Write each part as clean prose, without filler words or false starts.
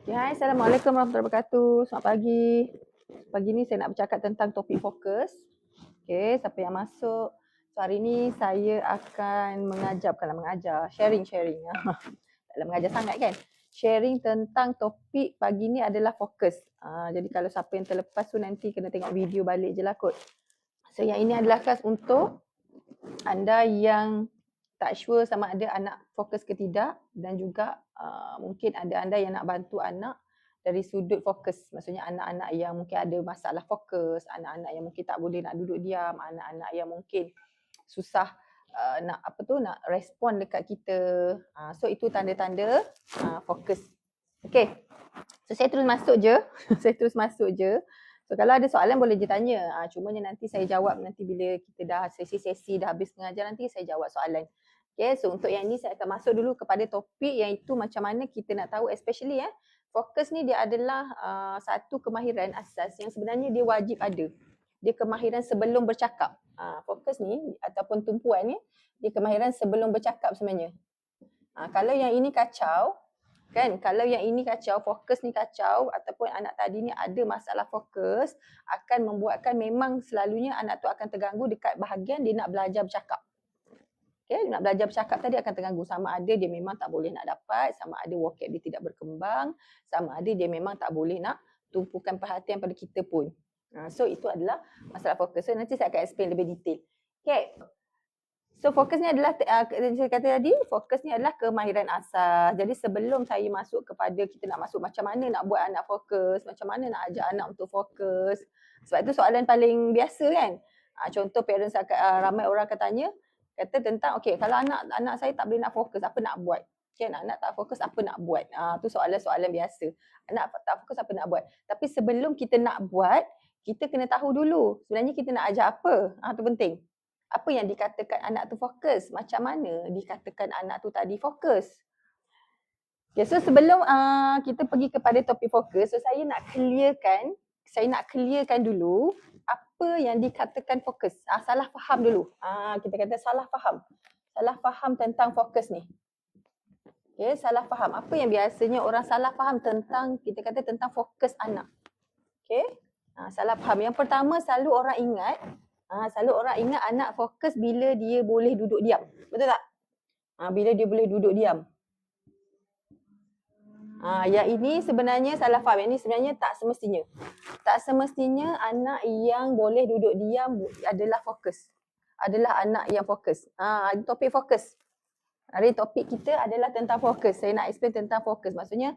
Okay, hai, Assalamualaikum warahmatullahi wabarakatuh. Selamat pagi. Pagi ni saya nak bercakap tentang topik fokus. Okay, siapa yang masuk? So hari ni saya akan mengajar, sharing. Taklah mengajar sangat kan? Sharing tentang topik pagi ni adalah fokus. Jadi kalau siapa yang terlepas tu nanti kena tengok video balik je lah kot. So yang ini adalah khas untuk anda yang tak sure sama ada anak fokus ke tidak, dan juga mungkin ada anda yang nak bantu anak dari sudut fokus. Maksudnya anak-anak yang mungkin ada masalah fokus, anak-anak yang mungkin tak boleh nak duduk diam, anak-anak yang mungkin susah nak respon dekat kita. So itu tanda-tanda fokus. Okay. So saya terus masuk je. So kalau ada soalan boleh je tanya. Cumanya nanti saya jawab nanti bila kita dah sesi-sesi dah habis mengajar, nanti saya jawab soalan. Okay, so untuk yang ni saya akan masuk dulu kepada topik, iaitu macam mana kita nak tahu, especially fokus ni dia adalah satu kemahiran asas yang sebenarnya dia wajib ada. Dia kemahiran sebelum bercakap. Fokus ni ataupun tumpuan ni, dia kemahiran sebelum bercakap sebenarnya. Kalau yang ini kacau, kan, kalau yang ini kacau, fokus ni kacau ataupun anak tadi ni ada masalah fokus, akan membuatkan memang selalunya anak tu akan terganggu dekat bahagian dia nak belajar bercakap. Okay, nak belajar bercakap tadi akan terganggu. Sama ada dia memang tak boleh nak dapat, sama ada vocab dia tidak berkembang, sama ada dia memang tak boleh nak tumpukan perhatian pada kita pun. So itu adalah masalah fokus. So nanti saya akan explain lebih detail. Okay. So fokus ni adalah, saya kata tadi, fokus ni adalah kemahiran asas. Jadi sebelum saya masuk kepada kita nak masuk macam mana nak buat anak fokus, macam mana nak ajak anak untuk fokus. Sebab itu soalan paling biasa kan. Contoh parents ramai orang akan tanya, kata tentang okay, kalau anak saya tak boleh nak fokus, apa nak buat? Kan, anak tak fokus, apa nak buat? Tu soalan-soalan biasa. Anak tak fokus, apa nak buat? Tapi sebelum kita nak buat, kita kena tahu dulu sebenarnya kita nak ajar apa. Tu penting. Apa yang dikatakan anak tu fokus? Macam mana dikatakan anak tu tadi fokus? Okay, so sebelum kita pergi kepada topik fokus, so saya nak clearkan dulu apa yang dikatakan fokus. Salah faham dulu. Kita kata salah faham tentang fokus ni. Okay, salah faham. Apa yang biasanya orang salah faham tentang, kita kata tentang fokus anak. Okay, salah faham. Yang pertama selalu orang ingat anak fokus bila dia boleh duduk diam. Betul tak? Bila dia boleh duduk diam. Yang ini sebenarnya salah faham. Yang ini sebenarnya tak semestinya. Tak semestinya anak yang boleh duduk diam adalah fokus. Adalah anak yang fokus. Topik fokus. Hari topik kita adalah tentang fokus. Saya nak explain tentang fokus. Maksudnya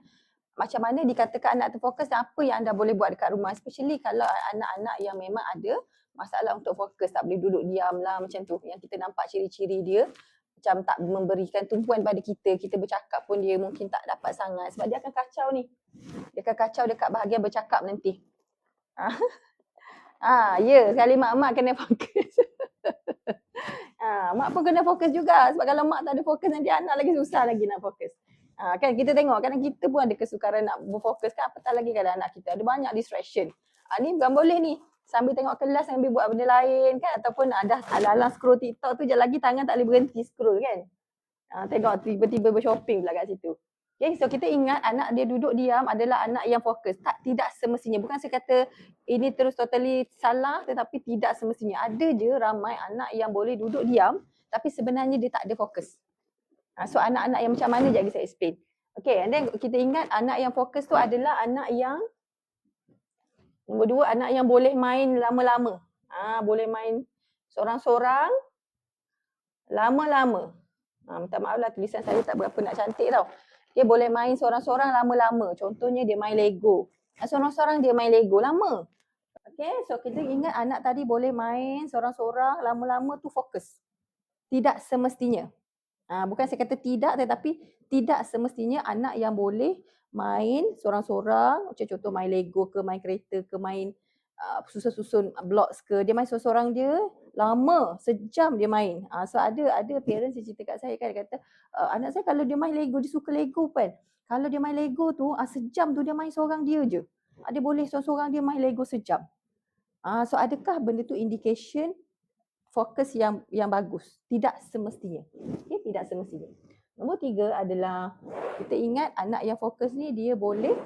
macam mana dikatakan anak tu fokus dan apa yang anda boleh buat dekat rumah. Especially kalau anak-anak yang memang ada masalah untuk fokus, tak boleh duduk diam lah macam tu. Yang kita nampak ciri-ciri dia macam tak memberikan tumpuan pada kita. Kita bercakap pun dia mungkin tak dapat sangat sebab dia akan kacau ni. Dia akan kacau dekat bahagian bercakap nanti. Ya, sekali mak kena fokus. Mak pun kena fokus juga sebab kalau mak tak ada fokus nanti anak lagi susah lagi nak fokus. Kan kita tengok kadang kita pun ada kesukaran nak berfokus kan, apatah lagi kalau anak kita ada banyak distraction. Ni bukan boleh ni sambil tengok kelas sambil buat benda lain kan, ataupun dah alang-alang scroll TikTok tu je lagi tangan tak boleh berhenti scroll kan. Tengok tiba-tiba bershopping pula kat situ. Okay, so kita ingat anak dia duduk diam adalah anak yang fokus. Tidak semestinya. Bukan saya kata ini terus totally salah, tetapi tidak semestinya. Ada je ramai anak yang boleh duduk diam tapi sebenarnya dia tak ada fokus. So anak-anak yang macam mana je lagi saya explain. Okay, and then kita ingat anak yang fokus tu adalah anak yang, nombor 2, anak yang boleh main lama-lama. Boleh main seorang-seorang lama-lama. Minta maaf lah tulisan saya tak berapa nak cantik tau. Dia boleh main seorang-seorang lama-lama. Contohnya dia main Lego. Seorang-seorang dia main Lego lama. Okay, so kita ingat anak tadi boleh main seorang-seorang lama-lama tu fokus. Tidak semestinya. Bukan saya kata tidak, tetapi tidak semestinya anak yang boleh main seorang-seorang, macam contoh main Lego ke, main kereta ke, main susun-susun blocks ke, dia main seorang-seorang dia lama, sejam dia main. So ada parents yang cerita kat saya kan, dia kata anak saya kalau dia main Lego, dia suka Lego kan. Kalau dia main Lego tu, sejam tu dia main seorang dia je. Dia boleh seorang-seorang dia main Lego sejam. So adakah benda tu indication fokus yang bagus? Tidak semestinya. Okay, tidak semestinya. Nombor 3 adalah kita ingat anak yang fokus ni dia boleh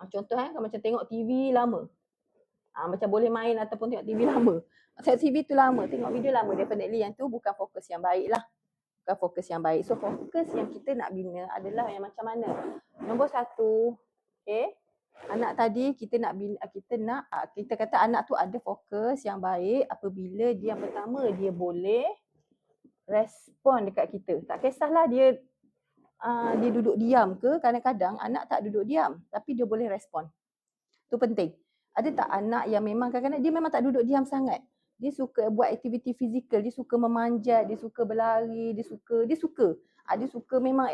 contoh kalau macam tengok TV lama. Macam boleh main ataupun tengok TV lama. Tengok TV tu lama, tengok video lama, definitely yang tu bukan fokus yang baik lah. Bukan fokus yang baik. So fokus yang kita nak bina adalah yang macam mana? Nombor 1, okay. Anak tadi kita nak bina, kita kata anak tu ada fokus yang baik apabila dia yang pertama dia boleh respon dekat kita. Tak kisahlah dia duduk diam ke, kadang-kadang anak tak duduk diam tapi dia boleh respon. Tu penting. Ada tak anak yang memang kadang-kadang dia memang tak duduk diam sangat. Dia suka buat aktiviti fizikal, dia suka memanjat, dia suka berlari, dia suka memang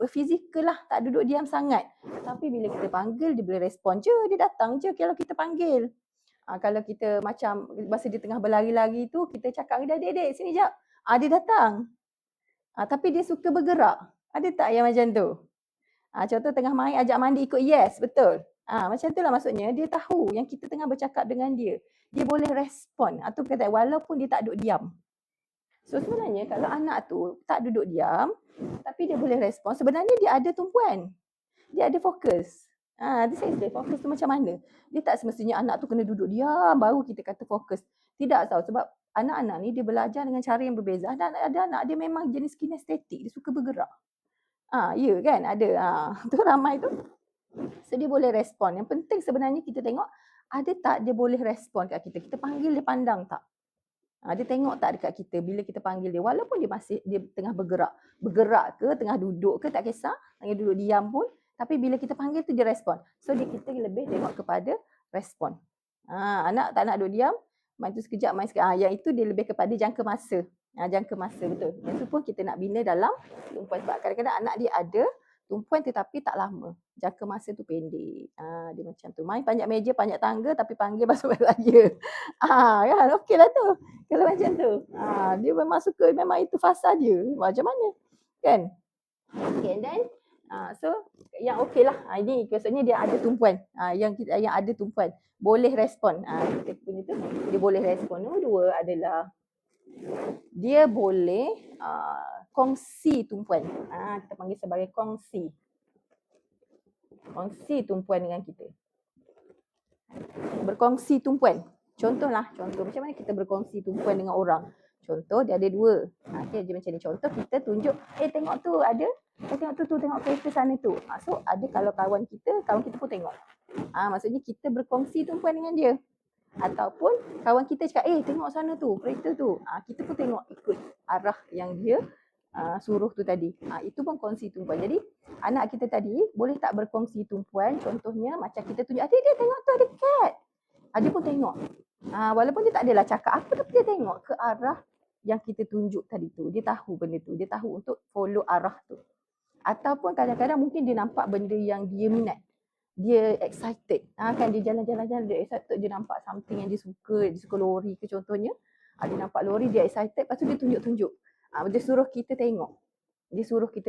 fizikal lah, tak duduk diam sangat. Tapi bila kita panggil dia boleh respon je, dia datang je kalau kita panggil. Kalau kita macam masa dia tengah berlari-lari tu kita cakap dia, "Dek, sini jap." Dia datang. Tapi dia suka bergerak. Ada tak yang macam tu? Contoh tengah main ajak mandi ikut yes, betul. Macam itulah maksudnya dia tahu yang kita tengah bercakap dengan dia. Dia boleh respon atau kata walaupun dia tak duduk diam. So sebenarnya kalau anak tu tak duduk diam tapi dia boleh respon, sebenarnya dia ada tumpuan. Dia ada fokus. Dia saya fokus tu macam mana? Dia tak semestinya anak tu kena duduk diam baru kita kata fokus. Tidak tahu sebab anak-anak ni dia belajar dengan cara yang berbeza. Ada anak dia memang jenis kinestetik, dia suka bergerak. Ya kan? Ada. Tu ramai tu. So dia boleh respon. Yang penting sebenarnya kita tengok ada tak dia boleh respon kat kita. Kita panggil dia pandang tak? Dia tengok tak dekat kita bila kita panggil dia. Walaupun dia tengah bergerak. Bergerak ke, tengah duduk ke, tak kisah. Tengah duduk diam pun. Tapi bila kita panggil tu dia respon. So kita lebih tengok kepada respon. Anak tak nak duduk diam. Main tu sekejap, main sekejap. Yang itu dia lebih kepada jangka masa. Jangka masa, betul. Yang tu pun kita nak bina dalam tumpuan. Sebab kadang-kadang anak dia ada tumpuan tetapi tak lama. Jangka masa tu pendek. Dia macam tu. Main panjat meja, panjat tangga tapi panggil masuk raya. Kan? Okey lah tu. Kalau macam tu. Dia memang suka, memang itu fasa dia. Macam mana? Kan? Okay, and then so yang okey lah. Ini maksudnya dia ada tumpuan. Yang ada tumpuan. Boleh respon. Kita punya tu. Dia boleh respon. Nombor 2 adalah dia boleh kongsi tumpuan. Kita panggil sebagai kongsi. Kongsi tumpuan dengan kita. Berkongsi tumpuan. Contoh macam mana kita berkongsi tumpuan dengan orang. Contoh dia ada 2. Okay, dia macam ni. Contoh kita tunjuk, tengok tu ada. Tengok tu, tengok kereta sana tu. So ada kalau kawan kita pun tengok. Maksudnya kita berkongsi tumpuan dengan dia. Ataupun kawan kita cakap, tengok sana tu, kereta tu. Kita pun tengok ikut arah yang dia suruh tu tadi. Itu pun kongsi tumpuan. Jadi anak kita tadi boleh tak berkongsi tumpuan. Contohnya macam kita tunjuk, dia tengok tu ada cat. Dia pun tengok. Walaupun dia tak adalah cakap apa, tapi dia tengok ke arah yang kita tunjuk tadi tu. Dia tahu benda tu. Dia tahu untuk follow arah tu. Ataupun kadang-kadang mungkin dia nampak benda yang dia minat. Dia excited. Kan dia jalan-jalan dia excited, dia nampak something yang dia suka lori ke contohnya. Dia nampak lori, dia excited, lepas tu dia tunjuk-tunjuk. Dia suruh kita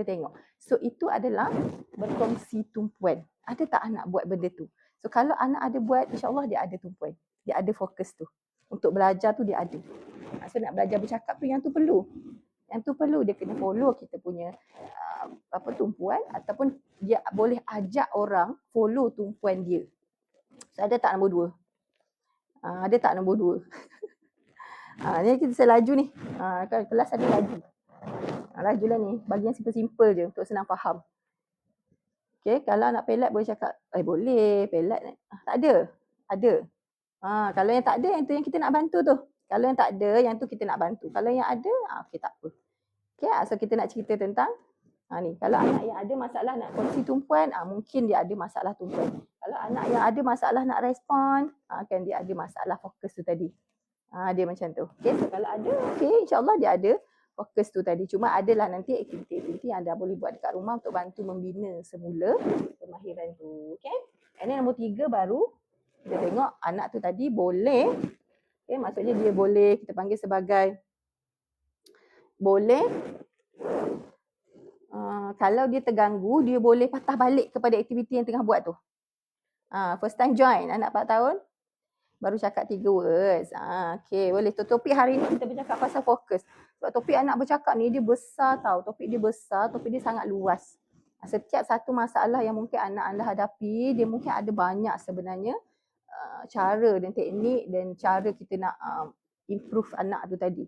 tengok. So itu adalah berkongsi tumpuan. Ada tak anak buat benda tu? So kalau anak ada buat, insya-Allah dia ada tumpuan. Dia ada fokus tu. Untuk belajar tu dia ada. So nak belajar bercakap tu yang tu perlu. Dia kena follow kita punya tumpuan ataupun dia boleh ajak orang follow tumpuan dia. So ada tak nombor 2? Ada tak nombor 2? Ni kita laju ni. Kan kelas ada laju. Lajulah ni. Bagi yang simple-simple je untuk senang faham. Okay, kalau nak pelat boleh cakap, boleh pelat. Tak ada. Ada. Kalau yang tak ada, yang tu yang kita nak bantu tu. Kalau yang tak ada, yang tu kita nak bantu. Kalau yang ada, okey tak apa. Okay, so kita nak cerita tentang ni. Kalau anak yang ada masalah nak kongsi tumpuan, mungkin dia ada masalah tumpuan. Kalau anak yang ada masalah nak respon, kan dia ada masalah fokus tu tadi. Dia macam tu. Okay, so kalau ada, insya-Allah dia ada fokus tu tadi. Cuma adalah nanti aktiviti-aktiviti yang anda boleh buat dekat rumah untuk bantu membina semula kemahiran tu. Okay. And then nombor 3 baru kita tengok anak tu tadi boleh, maksudnya dia boleh, kita panggil sebagai boleh, kalau dia terganggu, dia boleh patah balik kepada aktiviti yang tengah buat tu. First time join, anak 4 tahun, baru cakap 3 words. Okay, boleh. Topik hari ni kita bercakap pasal fokus. Sebab topik anak bercakap ni dia besar tau. Topik dia besar, topik dia sangat luas. Setiap satu masalah yang mungkin anak anda hadapi, dia mungkin ada banyak sebenarnya cara dan teknik dan cara kita nak improve anak tu tadi.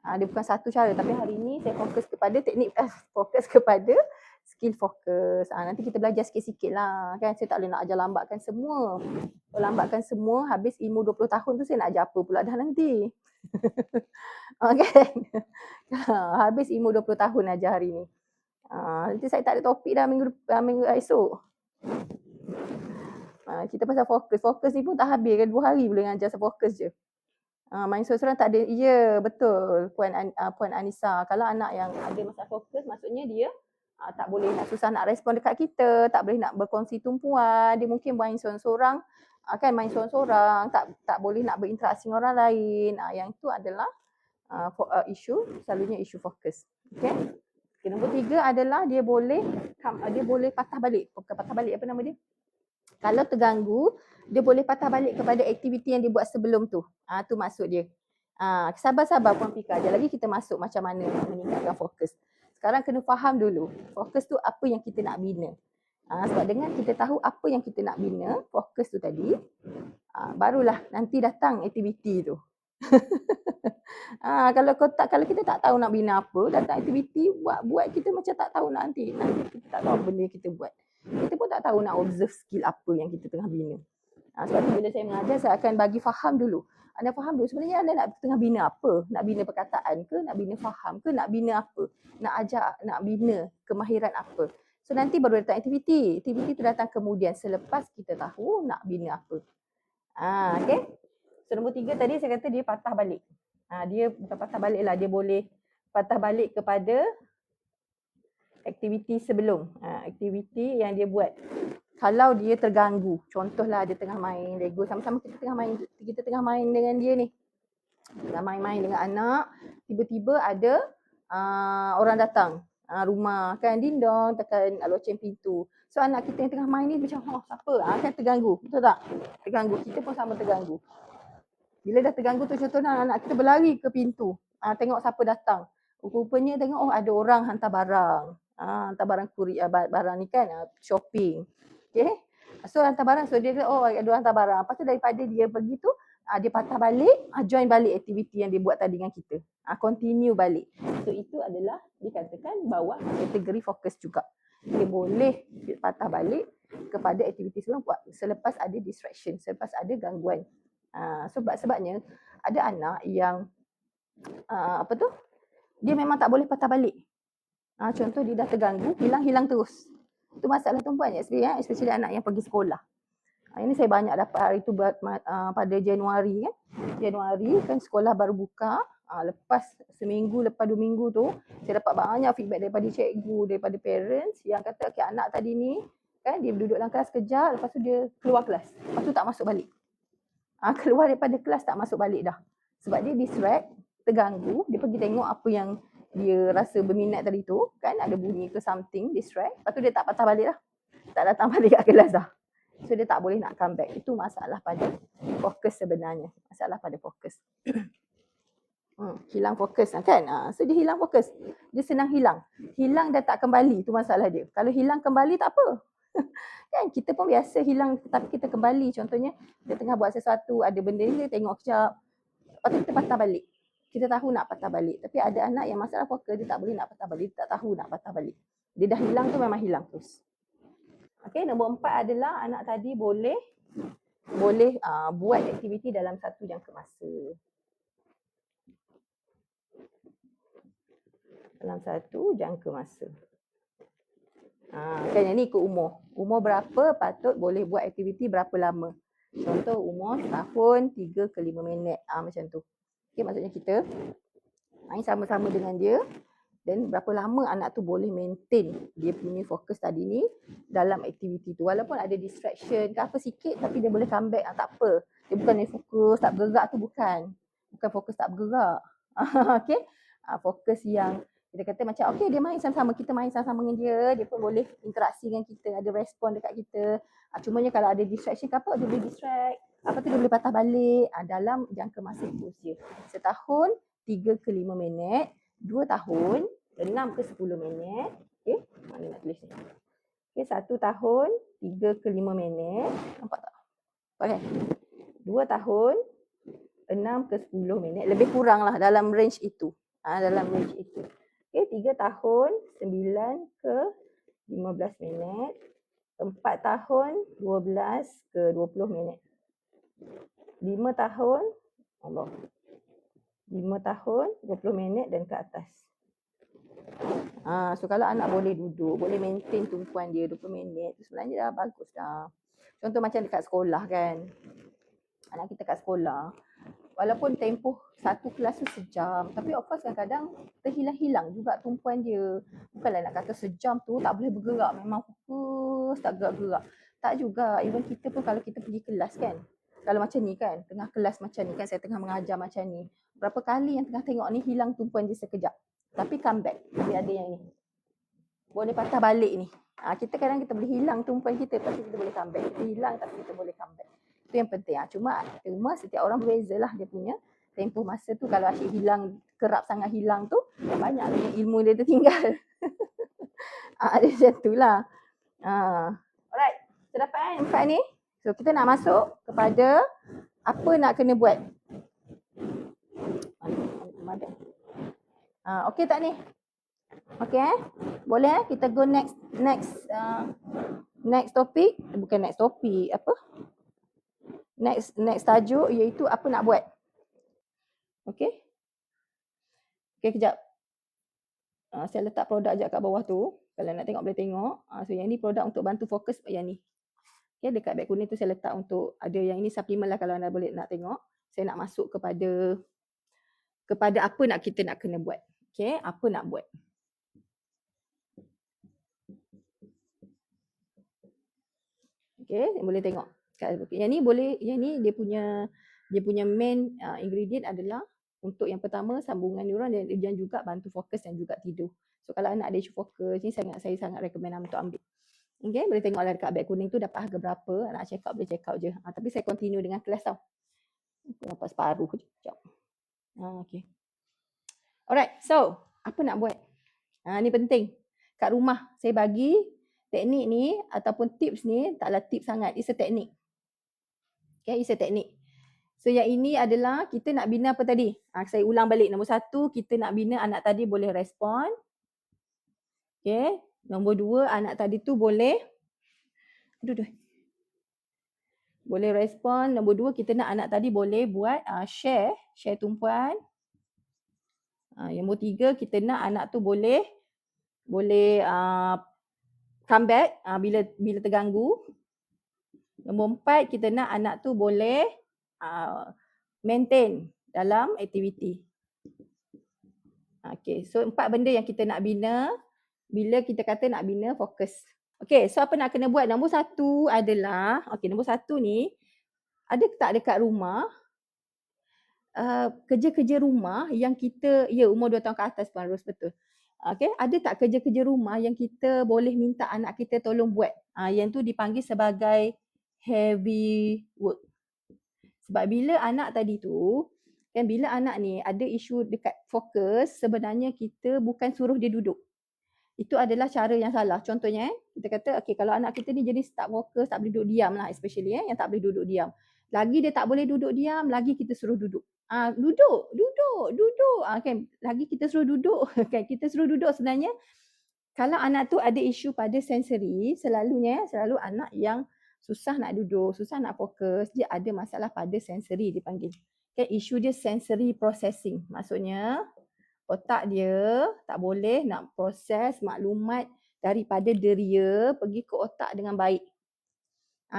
Dia bukan satu cara, tapi hari ni saya fokus kepada teknik, fokus kepada skill fokus. Nanti kita belajar sikit-sikit lah kan. Saya tak boleh nak ajar lambatkan semua. Kalau lambatkan semua, habis ilmu 20 tahun tu saya nak ajar apa pula dah nanti. Kan? Habis ilmu 20 tahun ajar hari ni. Nanti saya tak ada topik dah minggu esok. Kita pasal fokus. Fokus ni pun tak habis kan. 2 hari boleh ngajar fokus je. Main seorang-seorang tak ada. Ya, betul. Puan Anissa. Kalau anak yang ada masalah fokus, maksudnya dia tak boleh nak susah nak respon dekat kita, tak boleh nak berkongsi tumpuan, dia mungkin main seorang-seorang, kan main seorang-seorang, tak boleh nak berinteraksi dengan orang lain. Yang itu adalah selalunya isu fokus. Okay? Nombor 3 adalah dia boleh patah balik. Bukan patah balik, apa nama dia? Kalau terganggu, dia boleh patah balik kepada aktiviti yang dia buat sebelum tu. Tu maksud dia. Sabar-sabar Puan Pika. Sekejap lagi kita masuk macam mana meningkatkan fokus. Sekarang kena faham dulu. Fokus tu apa yang kita nak bina. Sebab dengan kita tahu apa yang kita nak bina, fokus tu tadi, barulah nanti datang aktiviti tu. Kalau kita tak tahu nak bina apa, datang aktiviti buat kita macam tak tahu nanti kita tak tahu benda yang kita buat. Kita pun tak tahu nak observe skill apa yang kita tengah bina. Sebab tu bila saya mengajar, saya akan bagi faham dulu. Anda faham dulu sebenarnya anda nak tengah bina apa? Nak bina perkataan ke? Nak bina faham ke? Nak bina apa? Nak bina kemahiran apa? So nanti baru datang aktiviti. Aktiviti tu datang kemudian selepas kita tahu nak bina apa. Okay? So nombor 3 tadi saya kata dia patah balik. Dia bukan patah balik lah. Dia boleh patah balik kepada aktiviti sebelum. Aktiviti yang dia buat. Kalau dia terganggu, contohlah dia tengah main Lego, sama-sama kita tengah main dengan dia ni. Tengah main-main dengan anak, tiba-tiba ada orang datang rumah kan, dindong, tekan loceng pintu. So anak kita yang tengah main ni macam, siapa? Kan terganggu, betul tak? Terganggu, kita pun sama terganggu. Bila dah terganggu tu contohnya anak kita berlari ke pintu, tengok siapa datang. Rupanya tengok ada orang hantar barang. Hantar barang barang ni kan, shopping. Okay. So hantar barang, so dia kata ada hantar barang. Lepas tu daripada dia pergi tu, dia patah balik, join balik aktiviti yang dia buat tadi dengan kita. Continue balik. So itu adalah dikatakan bawah kategori fokus juga. Dia boleh patah balik kepada aktiviti sebelum selepas ada distraction, selepas ada gangguan. Sebabnya ada anak yang dia memang tak boleh patah balik. Contoh dia dah terganggu, hilang terus. Itu masalah tumpuan especially anak yang pergi sekolah. Ini saya banyak dapat hari tu pada Januari kan. Januari kan sekolah baru buka. Lepas seminggu, lepas 2 minggu tu, saya dapat banyak feedback daripada cikgu, daripada parents yang kata anak tadi ni kan dia duduk dalam kelas kejap, lepas tu dia keluar kelas. Lepas tu tak masuk balik. Keluar daripada kelas tak masuk balik dah. Sebab dia distract, terganggu, dia pergi tengok apa yang dia rasa berminat tadi tu, kan ada bunyi ke something, distract. Lepas tu dia tak patah balik dah. Tak datang balik kat kelas dah. So dia tak boleh nak come back. Itu masalah pada fokus sebenarnya. Masalah pada fokus. Hilang fokus kan. So dia hilang fokus. Dia senang hilang. Hilang dan tak kembali, tu masalah dia. Kalau hilang kembali tak apa. Kan kita pun biasa hilang tapi kita kembali. Contohnya kita tengah buat sesuatu, ada benda ni kita tengok kejap. Lepas tu kita patah balik. Kita tahu nak patah balik. Tapi ada anak yang masalah fokus, dia tak boleh nak patah balik. Dia tak tahu nak patah balik. Dia dah hilang tu memang hilang terus. Okay, nombor 4 adalah anak tadi boleh buat aktiviti dalam satu jangka masa. Dalam satu jangka masa. Kan yang ni ikut umur. Umur berapa patut boleh buat aktiviti berapa lama. Contoh umur tahun 3 ke 5 minit. Macam tu. Okay, maksudnya kita main sama-sama dengan dia dan berapa lama anak tu boleh maintain dia punya fokus tadi ni dalam aktiviti tu. Walaupun ada distraction ke apa sikit tapi dia boleh come back. Tak apa. Dia bukan dia fokus tak bergerak tu bukan. Bukan fokus tak bergerak. Okay. Fokus yang kita kata macam dia main sama-sama, kita main sama-sama dengan dia pun boleh interaksi dengan kita, ada respon dekat kita. Cumanya kalau ada distraction ke apa, dia boleh distract. Apa tu dia boleh patah balik dalam jangka masa usia. Setahun 3 ke 5 minit 2 tahun 6 ke 10 minit. Okey, mana nak tulis ni? Okey, 1 tahun 3 ke 5 minit. Nampak tak? Okey. 2 tahun 6 ke 10 minit. Lebih kurang lah dalam range itu. Dalam range itu. Okey, 3 tahun 9 ke 15 minit. 4 tahun 12 ke 20 minit. 5 tahun, Allah. 5 tahun 20 minit dan ke atas. So kalau anak boleh duduk, boleh maintain tumpuan dia 20 minit, sebenarnya dah bagus dah. Contoh macam dekat sekolah kan. Anak kita kat sekolah, walaupun tempoh satu kelas tu sejam, tapi of course kadang-kadang terhilang-hilang juga tumpuan dia. Bukanlah nak kata sejam tu tak boleh bergerak, memang fokus tak gerak-gerak. Tak juga, even kita pun kalau kita pergi kelas kan, kalau macam ni kan, tengah kelas macam ni kan, saya tengah mengajar macam ni, berapa kali yang tengah tengok ni hilang tumpuan dia sekejap. Tapi come back, dia ada yang ni. Boleh patah balik ni. Kita kadang kita boleh hilang tumpuan kita, tapi kita boleh come back. Kita hilang tapi kita boleh come back. Itu yang penting. Cuma setiap orang berbeza lah dia punya tempoh masa tu. Kalau asyik hilang, kerap sangat hilang tu, banyak lagi ilmu dia tertinggal. Dia macam tu lah. Alright, kita dapat kan 4 ni. So kita nak masuk kepada apa nak kena buat. Okey tak ni? Okey boleh kita go next topic. Bukan next topic, apa? Next tajuk iaitu apa nak buat. Okey. Okey kejap. Saya letak produk sekejap kat bawah tu. Kalau nak tengok boleh tengok. So yang ni produk untuk bantu fokus yang ni. Okey, dekat beg kuning tu saya letak untuk ada yang ini suplemen lah kalau anda boleh nak tengok. Saya nak masuk kepada apa nak kita nak kena buat. Okey, apa nak buat. Okey, boleh tengok. Yang ni boleh, yang ni dia punya main ingredient adalah untuk yang pertama sambungan neuron dan juga bantu fokus dan juga tidur. So kalau anak ada isu fokus ni saya sangat recommend untuk ambil. Okey, boleh tengoklah dekat beg kuning tu dapat harga berapa. Nak check out boleh check out je. Tapi saya continue dengan kelas tau. Aku dapat separuh je. Sekejap. Okey. Alright, so apa nak buat? Ni penting. Kat rumah saya bagi teknik ni ataupun tips ni, taklah tips sangat. It's a teknik. Okay, it's a teknik. So yang ini adalah kita nak bina apa tadi? Saya ulang balik. Nombor 1, kita nak bina anak tadi boleh respon. Okay. Nombor 2, anak tadi tu boleh boleh respon. Nombor 2, kita nak anak tadi boleh buat share tumpuan. Yang nombor 3, kita nak anak tu boleh come back bila terganggu. Nombor 4, kita nak anak tu boleh maintain dalam aktiviti. Okay, so 4 benda yang kita nak bina bila kita kata nak bina fokus. Okay, so apa nak kena buat? Nombor 1 adalah, nombor 1 ni, ada tak dekat rumah kerja-kerja rumah yang kita, umur 2 tahun ke atas pun harus betul. Okay, ada tak kerja-kerja rumah yang kita boleh minta anak kita tolong buat? Yang tu dipanggil sebagai heavy work. Sebab bila anak tadi tu, kan bila anak ni ada isu dekat fokus, sebenarnya kita bukan suruh dia duduk. Itu adalah cara yang salah. Contohnya, kita kata, kalau anak kita ni jenis tak fokus, tak boleh duduk diam lah, especially yang tak boleh duduk diam. Lagi dia tak boleh duduk diam, lagi kita suruh duduk. Duduk. Kan? Lagi kita suruh duduk. Kan? Kita suruh duduk sebenarnya, kalau anak tu ada isu pada sensori, selalu anak yang susah nak duduk, susah nak fokus, dia ada masalah pada sensori dipanggil. Okay, isu dia sensory processing. Maksudnya otak dia tak boleh nak proses maklumat daripada deria pergi ke otak dengan baik.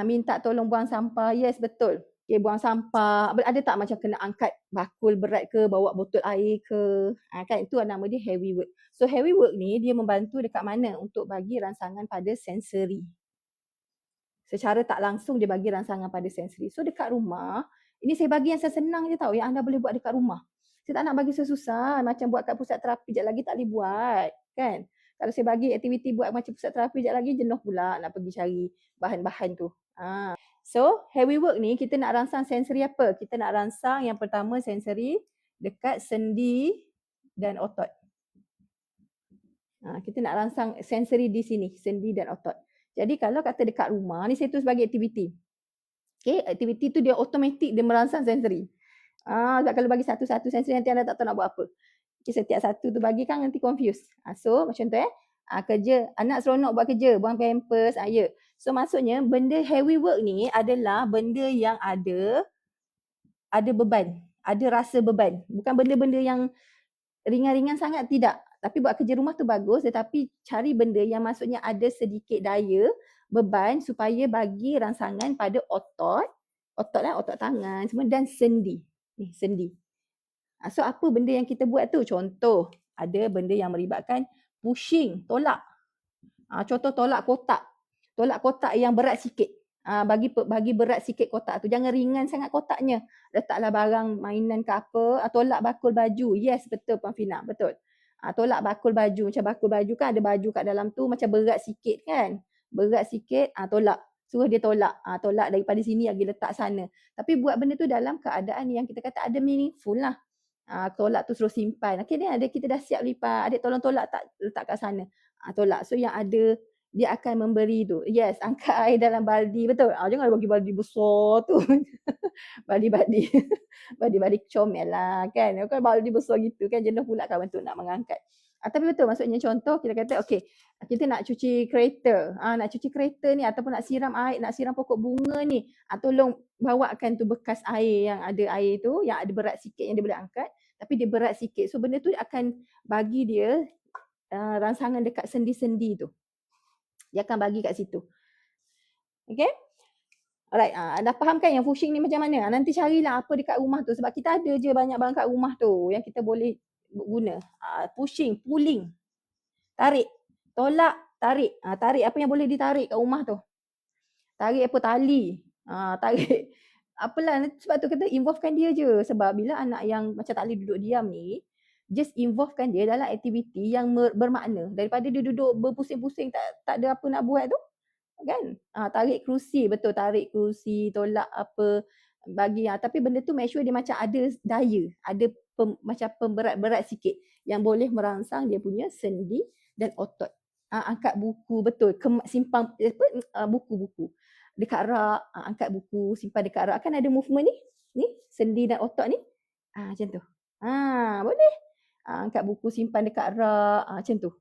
Minta tolong buang sampah, yes betul. Okay, buang sampah, ada tak macam kena angkat bakul berat ke, bawa botol air ke, kan itu nama dia heavy work. So heavy work ni dia membantu dekat mana untuk bagi rangsangan pada sensori. Secara tak langsung dia bagi rangsangan pada sensori. So dekat rumah, ini saya bagi yang senang je tau, yang anda boleh buat dekat rumah. Saya tak nak bagi susah, macam buat kat pusat terapi sekejap lagi tak boleh buat, kan? Kalau saya bagi aktiviti buat macam pusat terapi sekejap lagi, jenuh pula nak pergi cari bahan-bahan tu. So heavy work ni kita nak rangsang sensori apa? Kita nak rangsang yang pertama sensori dekat sendi dan otot. Kita nak rangsang sensori di sini, sendi dan otot. Jadi kalau kata dekat rumah, ni saya tu sebagai aktiviti. Okay, aktiviti tu dia automatik dia merangsang sensori. Sebab kalau bagi satu-satu sensori nanti anda tak tahu nak buat apa. Okay, setiap satu tu bagi kan nanti confuse. So macam tu kerja, anak seronok buat kerja, buang pampers, ya. So maksudnya benda heavy work ni adalah benda yang ada beban, ada rasa beban. Bukan benda-benda yang ringan-ringan sangat, tidak. Tapi buat kerja rumah tu bagus, tetapi cari benda yang maksudnya ada sedikit daya, beban supaya bagi rangsangan pada otot tangan semua dan sendi. Ni sendi. So apa benda yang kita buat tu? Contoh, ada benda yang melibatkan pushing, tolak. Contoh tolak kotak. Tolak kotak yang berat sikit. Bagi berat sikit kotak tu. Jangan ringan sangat kotaknya. Letaklah barang mainan ke apa. Tolak bakul baju. Yes, betul Puan Fina. Betul. Tolak bakul baju. Macam bakul baju kan ada baju kat dalam tu macam berat sikit kan. Berat sikit, tolak. Suruh dia tolak. Tolak daripada sini lagi letak sana. Tapi buat benda tu dalam keadaan yang kita kata ada meaningful lah. Tolak tu suruh simpan. Okay, ni ada kita dah siap lipat. Adik tolong tolak tak letak kat sana. Tolak. So yang ada dia akan memberi tu. Yes, angkat air dalam baldi. Betul. Jangan bagi baldi besar tu. Baldi-baldi. Baldi-baldi comel lah kan. Kan baldi besar gitu kan. Jenuh pula kawan tu nak mengangkat. Tapi betul maksudnya contoh kita kata okay. Kita nak cuci kereta. Nak cuci kereta ni ataupun nak siram air, nak siram pokok bunga ni. Tolong bawakan tu bekas air yang ada air tu. Yang ada berat sikit yang dia boleh angkat. Tapi dia berat sikit. So benda tu akan bagi dia rangsangan dekat sendi-sendi tu. Dia akan bagi kat situ. Okay? Alright, dah faham kan yang pushing ni macam mana? Nanti carilah apa dekat rumah tu. Sebab kita ada je banyak barang kat rumah tu yang kita boleh guna. Pushing, pulling, tarik, tolak, tarik. Tarik apa yang boleh ditarik kat rumah tu. Tarik apa tali. Tarik. Apalah, sebab tu kita involvekan dia je. Sebab bila anak yang macam tak boleh duduk diam ni, just involvekan dia dalam aktiviti yang bermakna. Daripada dia duduk berpusing-pusing tak ada apa nak buat tu. Kan? Tarik kerusi, betul, tarik kerusi, tolak apa, bagi tapi benda tu make sure dia macam ada daya, ada macam pemberat-berat sikit yang boleh merangsang dia punya sendi dan otot. Angkat buku, betul, simpan buku-buku dekat rak, angkat buku, simpan dekat rak, kan ada movement ni sendi dan otot ni. Macam tu. Boleh. Angkat buku simpan dekat rak, macam tu.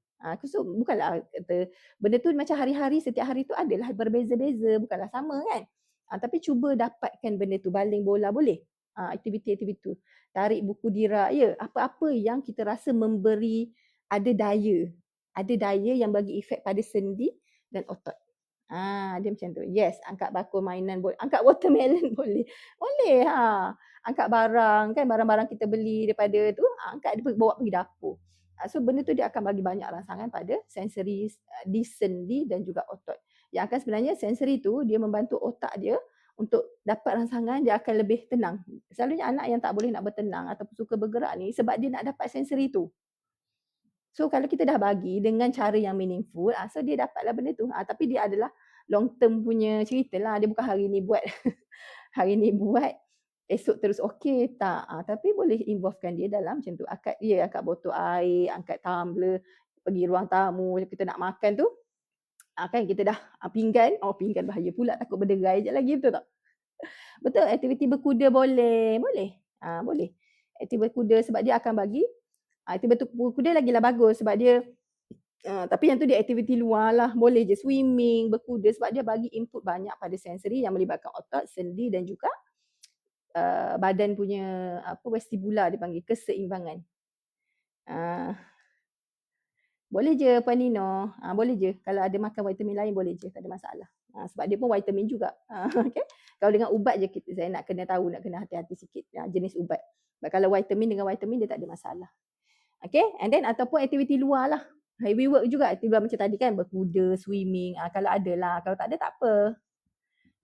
So bukanlah kata benda tu macam hari-hari, setiap hari tu adalah berbeza-beza, bukanlah sama kan. Tapi cuba dapatkan benda tu, baling bola boleh. Aktiviti-aktiviti tu. Tarik buku di rak, ya, apa-apa yang kita rasa memberi ada daya. Ada daya yang bagi efek pada sendi dan otot. Dia macam tu. Yes, angkat bakul mainan boleh. Angkat watermelon boleh. Boleh. Angkat barang kan, barang-barang kita beli daripada tu, angkat dia bawa pergi dapur. So benda tu dia akan bagi banyak rangsangan pada sensori di sendi dan juga otot. Yang akan sebenarnya sensori tu dia membantu otak dia untuk dapat rangsangan, dia akan lebih tenang. Selalunya anak yang tak boleh nak bertenang ataupun suka bergerak ni sebab dia nak dapat sensori tu. So kalau kita dah bagi dengan cara yang meaningful, so dia dapatlah benda tu. Tapi dia adalah long term punya cerita lah. Dia bukan hari ni buat, hari ni buat, esok terus okey, tak. Tapi boleh involvekan dia dalam macam tu. Angkat botol air, angkat tumbler, pergi ruang tamu, kita nak makan tu. Kan kita dah pinggan, pinggan bahaya pula, takut berderai je lagi, betul tak? Betul, aktiviti berkuda boleh. Boleh. Aktiviti berkuda sebab dia akan bagi, aktiviti berkuda lagilah bagus sebab dia, tapi yang tu dia aktiviti luar lah, boleh je swimming, berkuda sebab dia bagi input banyak pada sensori yang melibatkan otot, sendi dan juga badan punya vestibular dipanggil, keseimbangan. Boleh je Puan Nino, boleh je. Kalau ada makan vitamin lain boleh je, tak ada masalah. Sebab dia pun vitamin juga. Okay? Kalau dengan ubat je saya nak kena tahu, nak kena hati-hati sikit jenis ubat. Sebab kalau vitamin dengan vitamin dia tak ada masalah. Okay, and then ataupun aktiviti luar lah. Heavy work juga, aktiviti luar macam tadi kan, berkuda, swimming. Kalau ada lah, kalau tak ada tak apa.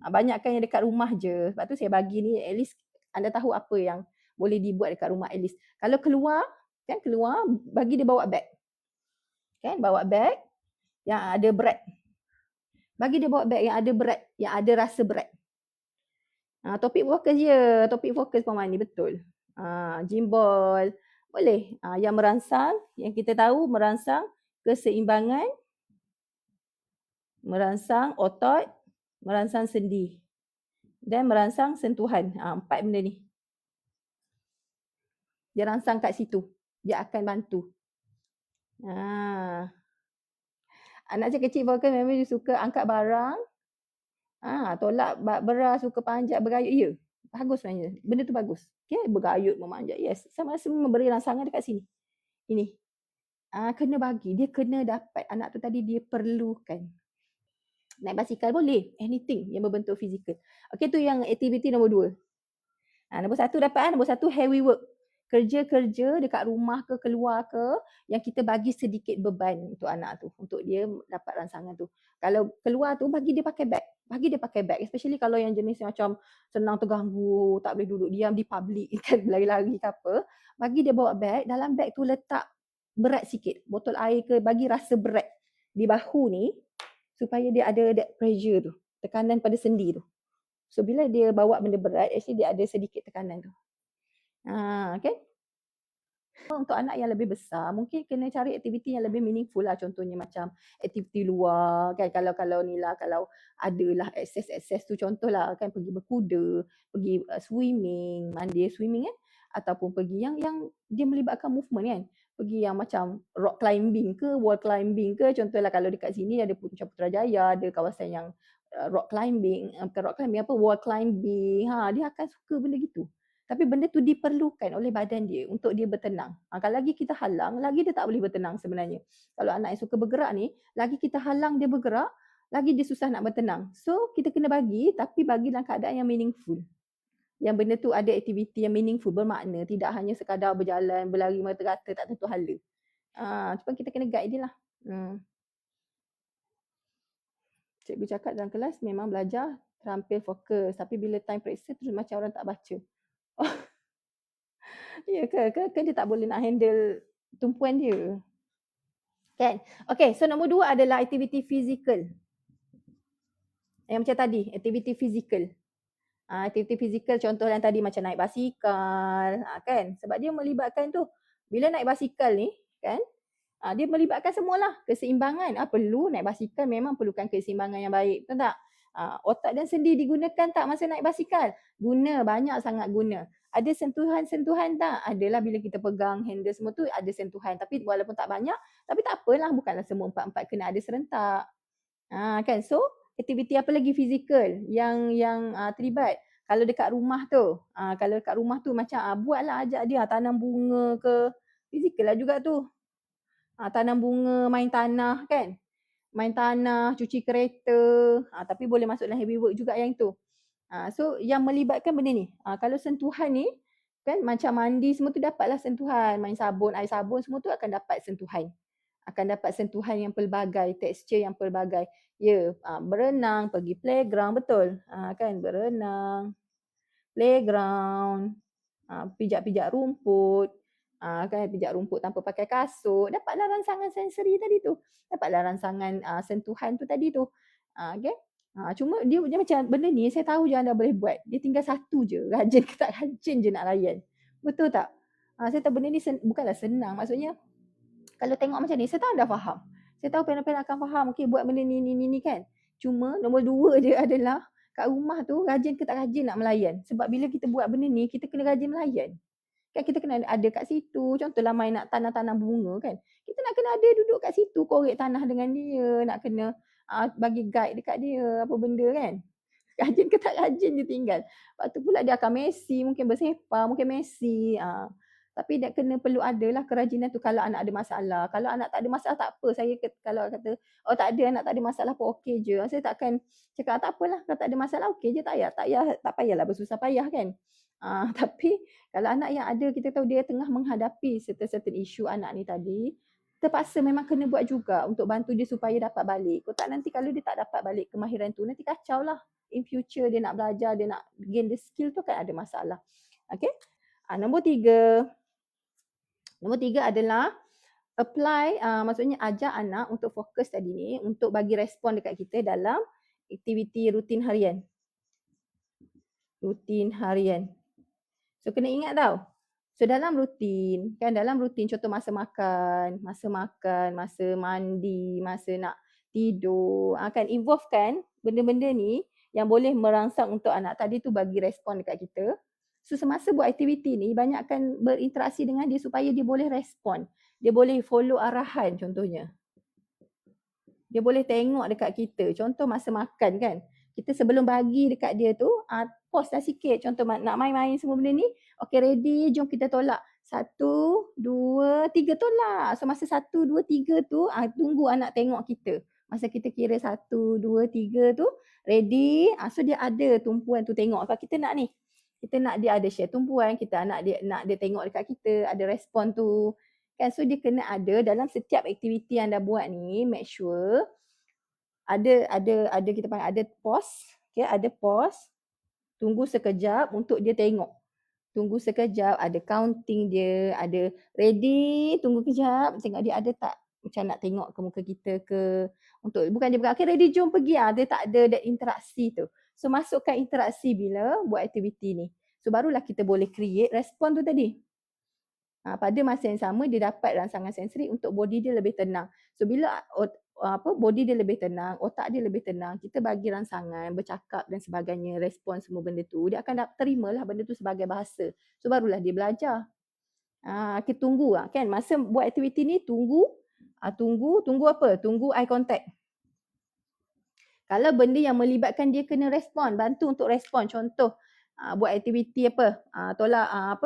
Banyakkan yang dekat rumah je. Sebab tu saya bagi ni, at least anda tahu apa yang boleh dibuat dekat rumah at least. Kalau keluar, bagi dia bawa beg. Kan, bawa beg yang ada berat. Bagi dia bawa beg yang ada berat, yang ada rasa berat. Topik fokus je, topik fokus Puan Mani, betul. Gym ball, boleh. Yang merangsang, yang kita tahu merangsang keseimbangan, merangsang otot, merangsang sendi dan merangsang sentuhan. 4 benda ni. Dia rangsang kat situ. Dia akan bantu. Anak kecil fokus memang dia suka angkat barang. Tolak beras, suka panjat, bergayut. Ya, bagus sebenarnya. Benda tu bagus. Okay, bergayut, memanjat. Yes, sama rasa memberi rangsangan dekat sini. Ini. Kena bagi. Dia kena dapat. Anak tu tadi dia perlukan. Naik basikal boleh. Anything yang berbentuk fizikal. Okay, tu yang aktiviti nombor 2. Nombor 1 dapat. Nombor 1 heavy work. Kerja-kerja dekat rumah ke keluar ke yang kita bagi sedikit beban untuk anak tu. Untuk dia dapat rangsangan tu. Kalau keluar tu bagi dia pakai beg. Bagi dia pakai beg. Especially kalau yang jenis macam senang terganggu, tak boleh duduk diam di public kan, lari-lari ke apa. Bagi dia bawa beg. Dalam beg tu letak berat sikit. Botol air ke, bagi rasa berat di bahu ni. Supaya dia ada that pressure tu. Tekanan pada sendi tu. So bila dia bawa benda berat, actually dia ada sedikit tekanan tu. Okay. Untuk anak yang lebih besar, mungkin kena cari aktiviti yang lebih meaningful lah. Contohnya macam aktiviti luar kan. Kalau ni lah, kalau adalah akses tu, contohlah kan pergi berkuda, pergi swimming, mandi swimming kan. Ataupun pergi yang dia melibatkan movement kan. Pergi yang macam rock climbing ke, wall climbing ke. Contohlah kalau dekat sini ada macam Putrajaya, ada kawasan yang rock climbing, bukan rock climbing, wall climbing. Dia akan suka benda gitu. Tapi benda tu diperlukan oleh badan dia untuk dia bertenang. Kalau lagi kita halang, lagi dia tak boleh bertenang sebenarnya. Kalau anak yang suka bergerak ni, lagi kita halang dia bergerak, lagi dia susah nak bertenang. So kita kena bagi, tapi bagi dalam keadaan yang meaningful. Yang benda tu ada aktiviti yang meaningful, bermakna. Tidak hanya sekadar berjalan, berlari merata-rata, tak tentu hala. Cuma kita kena guide dia lah. Cikgu cakap dalam kelas memang belajar terampil fokus. Tapi bila time periksa terus macam orang tak baca. Ya ke dia tak boleh nak handle tumpuan dia. Kan? Okay, so nombor 2 adalah aktiviti fizikal. Yang macam tadi, aktiviti fizikal. Aktiviti fizikal contoh yang tadi macam naik basikal. Kan? Sebab dia melibatkan tu. Bila naik basikal ni, kan? Dia melibatkan semualah. Keseimbangan. Perlu naik basikal memang perlukan keseimbangan yang baik. Betul tak? Otak dan sendi digunakan tak masa naik basikal? Guna, banyak sangat guna. Ada sentuhan-sentuhan tak? Adalah bila kita pegang handle semua tu ada sentuhan. Tapi walaupun tak banyak, tapi tak apalah. Bukanlah semua 4-4 kena ada serentak. Kan? So, aktiviti apa lagi fizikal yang terlibat? Kalau dekat rumah tu, macam buatlah, ajak dia tanam bunga ke. Fizikal lah juga tu. Tanam bunga, main tanah kan. Main tanah, cuci kereta. Tapi boleh masuk dalam heavy work juga yang tu. So yang melibatkan benda ni. Kalau sentuhan ni, kan macam mandi semua tu dapatlah sentuhan. Main sabun, air sabun semua tu akan dapat sentuhan. Akan dapat sentuhan yang pelbagai, tekstur yang pelbagai. Ya, berenang, pergi playground, betul. Kan, berenang, playground, pijak-pijak rumput. Kan, pijak rumput tanpa pakai kasut. Dapatlah rangsangan sensori tadi tu. Dapatlah rangsangan sentuhan tu tadi tu. Okay. Cuma dia macam benda ni saya tahu je anda boleh buat. Dia tinggal satu je. Rajin ke tak rajin je nak layan. Betul tak? Saya tahu benda ni bukanlah senang. Maksudnya kalau tengok macam ni, saya tahu anda faham. Saya tahu pen-pen akan faham. Okay, buat benda ni kan. Cuma nombor 2 dia adalah kat rumah tu rajin ke tak rajin nak melayan. Sebab bila kita buat benda ni, kita kena rajin melayan. Kan kita kena ada kat situ. Contohlah main nak tanam-tanam bunga kan. Kita nak kena ada duduk kat situ, korek tanah dengan dia. Nak kena bagi guide dekat dia apa benda kan. Rajin ke tak rajin je tinggal. Lepas tu pula dia akan messy, mungkin bersepah, mungkin messy. Tapi dia kena perlu adalah kerajinan tu kalau anak ada masalah. Kalau anak tak ada masalah tak apa. Saya kalau kata, tak ada anak tak ada masalah pun okey je. Saya takkan cakap tak apalah kalau tak ada masalah okey je, tak payahlah bersusah payah kan. Tapi kalau anak yang ada kita tahu dia tengah menghadapi certain isu anak ni tadi, terpaksa memang kena buat juga untuk bantu dia supaya dapat balik. Kalau tak nanti kalau dia tak dapat balik kemahiran tu, nanti kacau lah. In future dia nak belajar, dia nak gain the skill tu kan ada masalah. Okay. Nombor 3 adalah apply, maksudnya ajar anak untuk fokus tadi ni, untuk bagi respon dekat kita dalam aktiviti rutin harian. Rutin harian. So kena ingat tau, So dalam rutin, kan dalam rutin contoh masa makan, masa mandi, masa nak tidur, akan involvekan benda-benda ni yang boleh merangsang untuk anak tadi tu bagi respon dekat kita. So semasa buat aktiviti ni banyakkan berinteraksi dengan dia supaya dia boleh respon. Dia boleh follow arahan contohnya. Dia boleh tengok dekat kita. Contoh masa makan kan. Kita sebelum bagi dekat dia tu, pause dah sikit. Contoh nak main-main semua benda ni. Okay, ready, jom kita tolak. 1, 2, 3 tolak. So masa 1, 2, 3 tu, tunggu anak tengok kita. Masa kita kira 1, 2, 3 tu, ready. So dia ada tumpuan tu tengok. Kalau kita nak ni, kita nak dia ada share tumpuan, kita nak dia tengok dekat kita, ada respon tu. Kan, so dia kena ada dalam setiap aktiviti yang dah buat ni, make sure ada kita panggil ada pause, okay, ada pause, tunggu sekejap untuk dia tengok. Tunggu sekejap, ada counting dia, ada ready, tunggu kejap, tengok dia ada tak macam nak tengok ke muka kita ke, untuk bukan dia okay ready jom pergi, dia tak ada that interaksi tu. So masukkan interaksi bila buat aktiviti ni. So barulah kita boleh create respon tu tadi. Pada masa yang sama dia dapat rangsangan sensori untuk body dia lebih tenang. So bila body dia lebih tenang, otak dia lebih tenang, kita bagi rangsangan, bercakap dan sebagainya, respon semua benda tu, dia akan terimalah benda tu sebagai bahasa. So barulah dia belajar. Kita tunggu kan masa buat aktiviti ni tunggu apa? Tunggu eye contact. Kalau benda yang melibatkan dia kena respon, bantu untuk respon. Contoh buat aktiviti apa? Tolak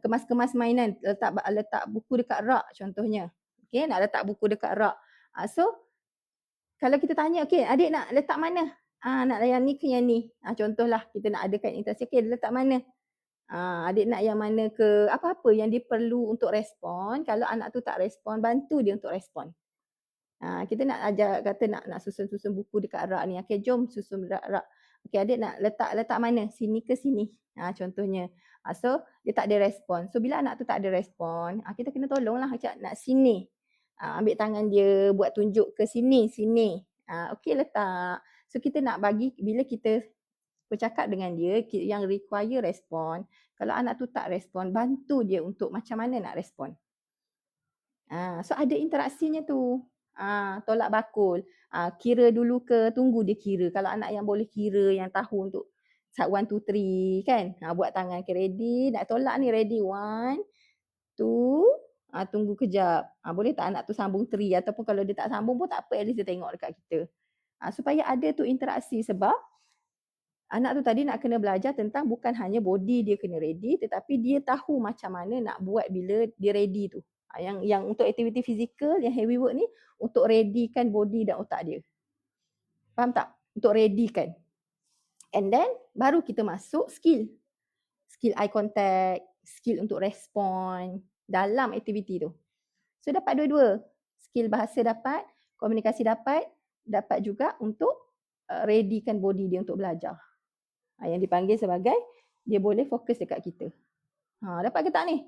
kemas-kemas mainan, letak buku dekat rak contohnya. Okey, nak letak buku dekat rak. So kalau kita tanya, okey, adik nak letak mana? Nak yang ni ke yang ni? Contohlah kita nak adakan interaksi, okey, letak mana? Adik nak yang mana ke? Apa-apa yang dia perlu untuk respon, kalau anak tu tak respon, bantu dia untuk respon. Kita nak ajar, kata nak susun buku dekat rak ni. Okey, jom susun rak. Okey, adik nak letak mana? Sini ke sini? Contohnya. So dia tak ada respon. So bila anak tu tak ada respon, kita kena tolonglah macam nak sini. Ambil tangan dia, buat tunjuk ke sini. Okey, letak. So kita nak bagi, bila kita bercakap dengan dia yang require respon, kalau anak tu tak respon, bantu dia untuk macam mana nak respon. So ada interaksinya tu. Tolak bakul. Kira dulu ke, tunggu dia kira. Kalau anak yang boleh kira, yang tahu untuk 1, 2, 3 kan. Buat tangan, okay, ready. Nak tolak ni, ready. 1, 2. Tunggu kejap. Boleh tak anak tu sambung 3? Ataupun kalau dia tak sambung pun tak apa, at least dia tengok dekat kita. Supaya ada tu interaksi, sebab anak tu tadi nak kena belajar tentang bukan hanya body dia kena ready, tetapi dia tahu macam mana nak buat bila dia ready tu. Yang untuk aktiviti fizikal, yang heavy work ni, untuk readykan body dan otak dia. Faham tak? Untuk readykan. And then, baru kita masuk skill. Skill eye contact, skill untuk respon dalam aktiviti tu. So, dapat dua-dua. Skill bahasa dapat, komunikasi dapat juga untuk readykan body dia untuk belajar. Yang dipanggil sebagai, dia boleh fokus dekat kita. Dapat ke tak ni?